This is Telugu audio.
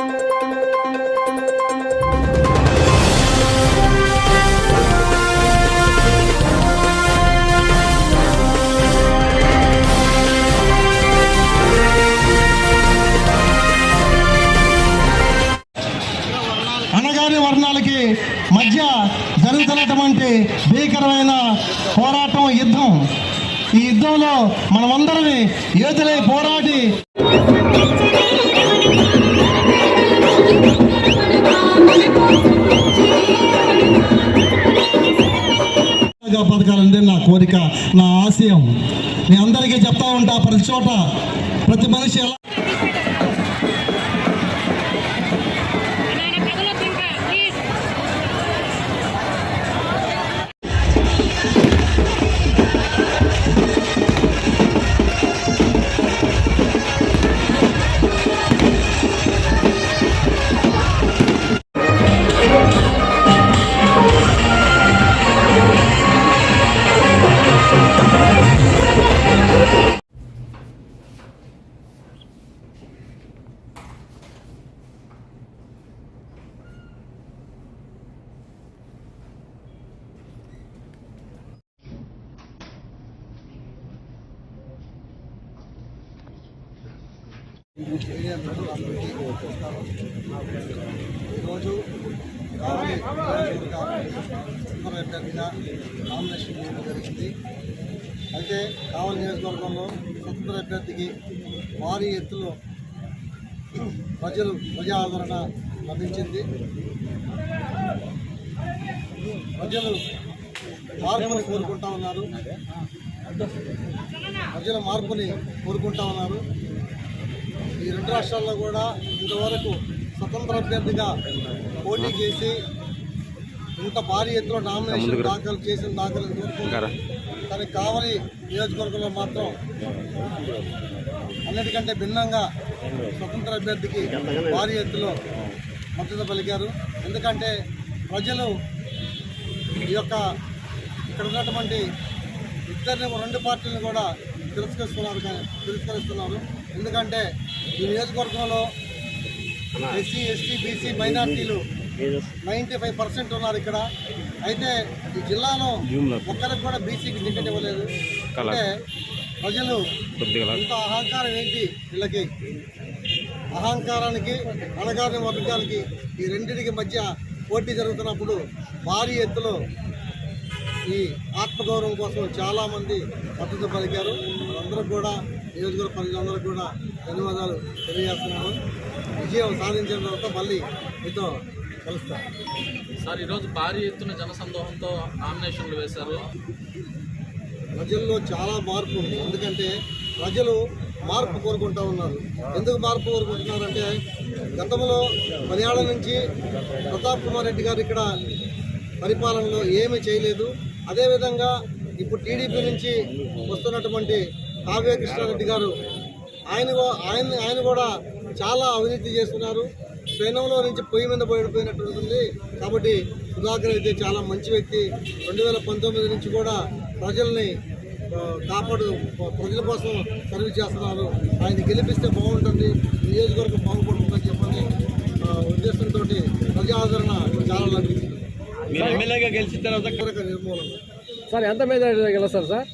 అనగాని వర్ణాలకి మధ్య జరుగుతున్నటువంటి భీకరమైన పోరాటం, యుద్ధం. ఈ యుద్ధంలో మనమందరినీ యోధులై పోరాడి బతకాలంటే నా కోరిక, నా ఆశయం. నేను అందరికీ చెప్తా ఉంటా, ప్రతి చోట ప్రతి మనిషి ఎలా ఈరోజు కావలి అభ్యర్థిగా నామినేషన్ చేయడం జరిగింది. అయితే కావలి నియోజకవర్గంలో స్వతంత్ర అభ్యర్థికి భారీ ఎత్తులో ప్రజా ఆదరణ లభించింది. ప్రజలు మార్పుని కోరుకుంటా ఉన్నారు. ఈ రెండు రాష్ట్రాల్లో కూడా ఇంతవరకు స్వతంత్ర అభ్యర్థిగా పోటీ చేసి ఇంత భారీ ఎత్తులో నామినేషన్ దాఖలు చేసిన కానీ కావలి నియోజకవర్గంలో మాత్రం అన్నిటికంటే భిన్నంగా స్వతంత్ర అభ్యర్థికి భారీ ఎత్తులో మద్దతు పలికారు. ఎందుకంటే ప్రజలు ఇక్కడ ఉన్నటువంటి రెండు పార్టీలను కూడా తిరస్కరిస్తున్నారు. ఎందుకంటే ఈ నియోజకవర్గంలో ఎస్సీ, ఎస్టీ, బీసీ, మైనార్టీలు 95% ఉన్నారు ఇక్కడ. అయితే ఈ జిల్లాలో ఒక్కరికి కూడా బీసీకి టికెట్ ఇవ్వలేదు. అంటే ప్రజలు ఇంత అహంకారం ఏంటి వీళ్ళకి? అహంకారానికి, అణగారిన వర్గానికి ఈ రెండింటికి మధ్య పోటీ జరుగుతున్నప్పుడు భారీ ఎత్తులో ఈ ఆత్మగౌరవం కోసం చాలామంది మద్దతు పలికారు. వాళ్ళందరూ కూడా నియోజకవర్గ ప్రజలందరూ కూడా ధన్యవాదాలు తెలియజేస్తున్నాను. విజయం సాధించిన తర్వాత మళ్ళీ మీతో కలుస్తాను. సార్, ఈరోజు భారీ ఎత్తున జనసందోహంతో నామినేషన్లు వేశారు. ప్రజల్లో చాలా మార్పు ఉంది. ఎందుకంటే ప్రజలు మార్పు కోరుకుంటూ ఉన్నారు. ఎందుకు మార్పు కోరుకుంటున్నారంటే గతంలో 10 ఏళ్ల నుంచి ప్రతాప్ కుమార్ రెడ్డి గారు ఇక్కడ పరిపాలనలో ఏమీ చేయలేదు. అదేవిధంగా ఇప్పుడు టీడీపీ నుంచి వస్తున్నటువంటి కావ్య కృష్ణారెడ్డి గారు ఆయన కూడా చాలా అవినీతి చేస్తున్నారు. పెనంలో నుంచి పొయ్యి మీద పడిపోయినట్టుంది. కాబట్టి సుధాకర్ అయితే చాలా మంచి వ్యక్తి. 2019 నుంచి కూడా ప్రజల్ని ప్రజల కోసం సర్వీస్ చేస్తున్నారు. ఆయన గెలిపిస్తే బాగుంటుంది, నియోజకవర్గం బాగుపడుతుందని చెప్పని ఉద్దేశంతో ప్రజా ఆదరణ చాలా లభించింది. ఎమ్మెల్యేగా గెలిచిన తర్వాత నిర్మూలన సార్ ఎంత మెజారిటీ గెలుస్తారు సార్?